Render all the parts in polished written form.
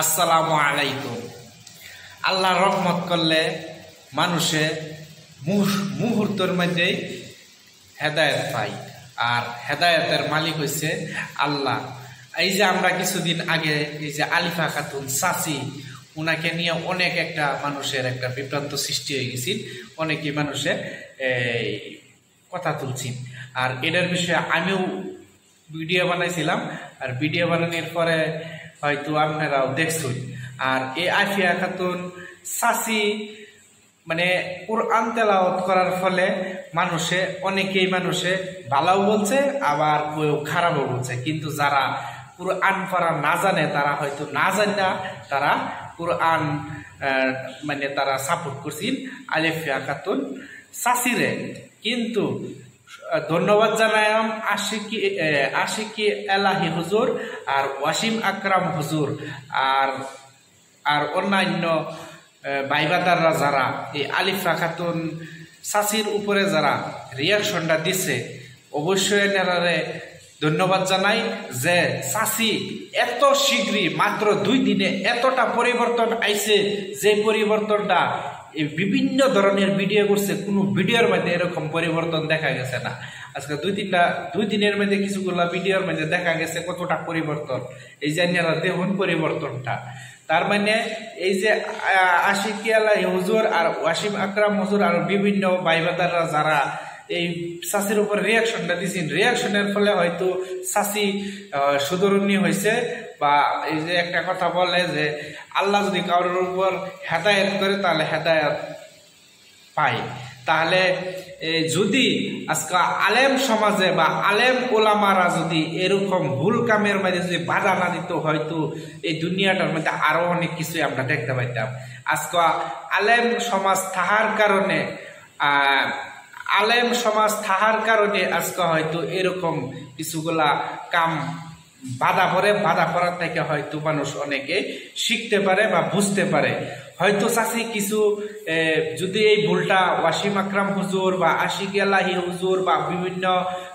আসসালামু আলাইকুম। আল্লাহ রহমত করলে মানুষে মুহূর্তের মধ্যেই হেদায়েত পায়, আর হেদায়েতের মালিক হইছে আল্লাহ। এই যে আমরা কিছুদিন আগে এই যে আলিফা খাতুন চাচি, উনাকে নিয়ে অনেক একটা মানুষের একটা বিভ্রান্ত সৃষ্টি হয়ে গেছিল, অনেকেই মানুষের কথা তুলছেন। আর এটার বিষয়ে আমিও ভিডিও বানাইছিলাম, আর ভিডিও বানানোর পরে হয়তো আপনারাও দেখছেন। আর এই আফিয়া খাতুন চাচি মানে কুরআন তেলাওয়াত করার ফলে অনেকেই মানুষে ভালোও বলছে, আবার খারাপও বলছে। কিন্তু যারা কুরআন পড়া না জানে, তারা হয়তো না জানে তারা কুরআন মানে তারা সাপোর্ট করছেন আলিফা খাতুন চাচিরে। কিন্তু ধন্যবাদ জানাইলাম আশিকি এলাহি হুজুর আর ওয়াসিম আকরাম হুজুর আর অন্যান্য ভাইবাদাররা যারা এই আলিফা খাতুন চাচির উপরে যারা রিয়াকশনটা দিচ্ছে, অবশ্যই এনারে ধন্যবাদ জানাই যে চাচি এত শীঘ্রই মাত্র 2 দিনে এতটা পরিবর্তন আইছে, যে পরিবর্তনটা বিভিন্ন ধরনের ভিডিও করছে, কোনো ভিডিওর মধ্যে এরকম পরিবর্তন দেখা গেছে না। আজকে 2 দিনের মধ্যে কিছুগুলা ভিডিওর মধ্যে দেখা গেছে কতটা পরিবর্তন। এই যে দেখুন পরিবর্তনটা। তার মানে এই যে আশিকি আলাহি হুজুর আর ওয়াসিম আকরাম হুজুর আর বিভিন্ন ভাইবাদাররা যারা এই চাচির উপর রিয়াকশনটা দিয়েছেন, রিয়াকশনের ফলে হয়তো চাচি সুদরণী হয়েছে। বা এই যে একটা কথা বলে যে আল্লাহ যদি কারোর উপর হেদায়েত করে তাহলে হেদায়েত পায়। তাহলে যদি আজকে আলেম সমাজে বা আলেম ওলামারা যদি এরকম ভুল কামের মধ্যে যদি বাধা না দিত, হয়তো এই দুনিয়াটার মধ্যে আরো অনেক কিছুই আমরা দেখতে পাইতাম। আজকে আলেম সমাজ থাকার কারণে আজকে হয়তো এরকম কিছুগুলা কাম বাধা পড়ার থেকে হয়তো মানুষ অনেকে শিখতে পারে বা বুঝতে পারে। হয়তো চাচি কিছু যদি এই ভুলটা ওয়াসিম আকরাম হুজুর বা আশিকি আলাহি হুজুর বা বিভিন্ন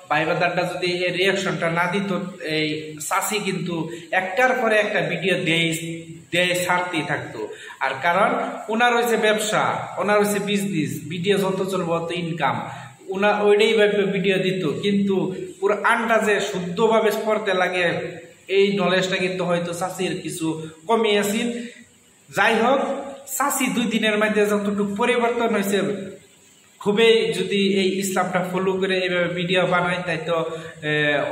ভাইবাদারটা যদি এই রিয়াকশনটা না দিত, এই চাচি কিন্তু একটার পরে একটা ভিডিও দেয় ছাড়তেই থাকতো। আর কারণ ওনার হয়েছে ব্যবসা, ওনার হয়েছে বিজনেস, ভিডিও যত চলবো অত ইনকাম, ওইটাই ভিডিও দিত। কিন্তু কুরআনটা যে শুদ্ধভাবে পড়তে লাগে এই নলেজটা কিন্তু হয়তো চাচির কিছু কমিয়েছিল। যাই হোক, চাচি 2 দিনের মধ্যে যতটুকু পরিবর্তন হয়েছে, খুবই যদি এই ইসলামটা ফলো করে এইভাবে ভিডিও বানায়, তাই তো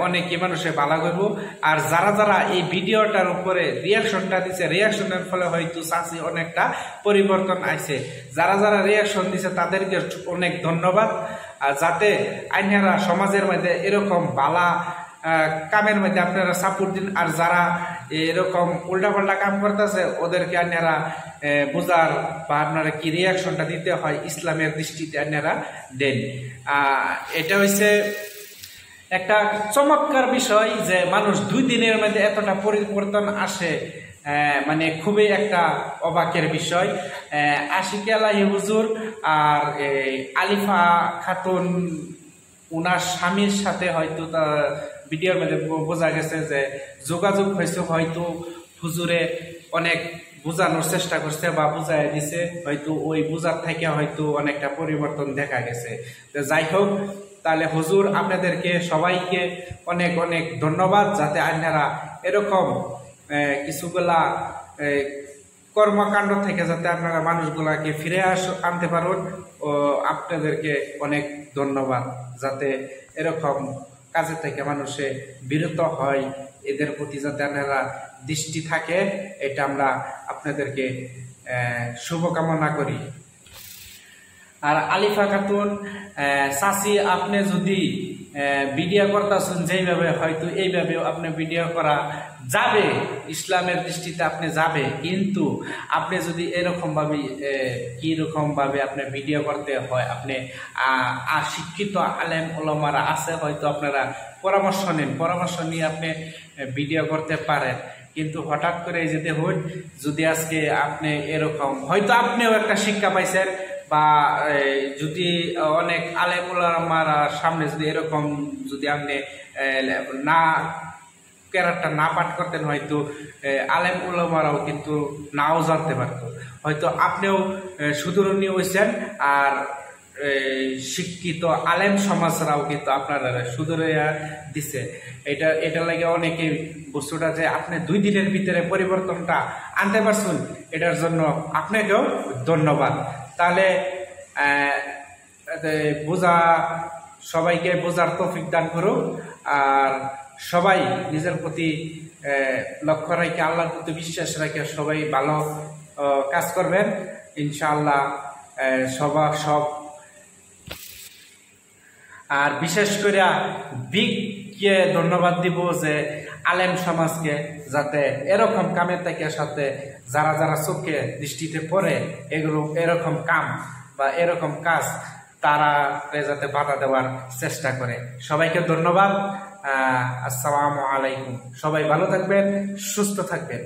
অনেকে মানুষে ভালো করবো। আর যারা এই ভিডিওটার উপরে রিয়াকশনটা দিচ্ছে, রিয়াকশনের ফলে হয়তো চাচি অনেকটা পরিবর্তন আসছে। যারা রিয়াকশন দিচ্ছে তাদেরকে অনেক ধন্যবাদ। আর যাতে আইনারা সমাজের মধ্যে এরকম বালা কামের মধ্যে আপনারা সাপোর্ট দিন। আর যারা এরকম উল্টাপাল্টা কাম করতেছে ওদেরকে আপনারা বোঝার বা আপনারা কি রিয়াকশনটা দিতে হয় ইসলামের দৃষ্টিতে আপনারা দেন। এটা হচ্ছে একটা চমৎকার বিষয় যে মানুষ 2 দিনের মধ্যে এতটা পরিবর্তন আসে, মানে খুবই একটা অবাকের বিষয়। আশিকি আলাহি হুজুর আর আলিফা খাতুন ওনার স্বামীর সাথে হয়তো ভিডিওর মধ্যে বোঝা গেছে যে যোগাযোগ হয়েছে, হয়তো হুজুরে অনেক বোঝানোর চেষ্টা করছে বা বুঝাই দিছে, হয়তো ওই বোঝার থেকে হয়তো অনেকটা পরিবর্তন দেখা গেছে। তো যাই হোক, তাহলে হুজুর আপনাদেরকে সবাইকে অনেক অনেক ধন্যবাদ, যাতে আপনারা এরকম কিছুগুলা কর্মকাণ্ড থেকে যাতে আপনারা মানুষগুলাকে ফিরে আনতে পারেন। ও আপনাদেরকে অনেক ধন্যবাদ, যাতে এরকম কাজে থেকে মানুষে বিরত হয়, এদের প্রতি যাতে আপনারা দৃষ্টি থাকে, এটা আমরা আপনাদেরকে শুভকামনা করি। আর আলিফা খাতুন চাচি, আপনি যদি ভিডিও করতেছেন যেইভাবে, হয়তো এইভাবেও আপনি ভিডিও করা যাবে, ইসলামের দৃষ্টিতে আপনি যাবে। কিন্তু আপনি যদি এরকম ভাবে আপনি ভিডিও করতে হয়, আপনি আর শিক্ষিত আলেম ওলামারা আছে, হয়তো আপনারা পরামর্শ নিয়ে আপনি ভিডিও করতে পারেন। কিন্তু হঠাৎ করে এই যে দেখুন, যদি আজকে আপনি এরকম হয়তো আপনিও একটা শিক্ষা পাইছেন, বা যদি অনেক আলেম ওলামার সামনে যদি এরকম যদি আপনি না কেরাতটা না পাঠ করতেন হয়তো আলেম উলামারাও কিন্তু নাও জানতে পারতো, হয়তো আপনিও সুদূরণীয় হয়েছেন আর শিক্ষিত আলেম সমাজরাও কিন্তু আপনারা সুদূরিয়া দিছে। এটা লাগে অনেকে বস্তুটা যে আপনি 2 দিনের ভিতরে পরিবর্তনটা আনতে পারছেন, এটার জন্য আপনাকেও ধন্যবাদ। তাহলে বোঝা সবাইকে বোঝার তৌফিক দান করুক, আর সবাই নিজের প্রতি লক্ষ্য রেখে আল্লাহর প্রতি বিশ্বাস রেখে সবাই ভালো কাজ করবেন ইনশাআল্লাহ। সব আর বিশেষ করে বিগকে ধন্যবাদ দিব যে আলেম সমাজকে, যাতে এরকম কামের থেকে সাথে যারা যারা চোখে দৃষ্টিতে পড়ে এগুলো এরকম কাম বা এরকম কাজ তারা যাতে বাধা দেওয়ার চেষ্টা করে। সবাইকে ধন্যবাদ। আসসালামু আলাইকুম। সবাই ভালো থাকবেন, সুস্থ থাকবেন।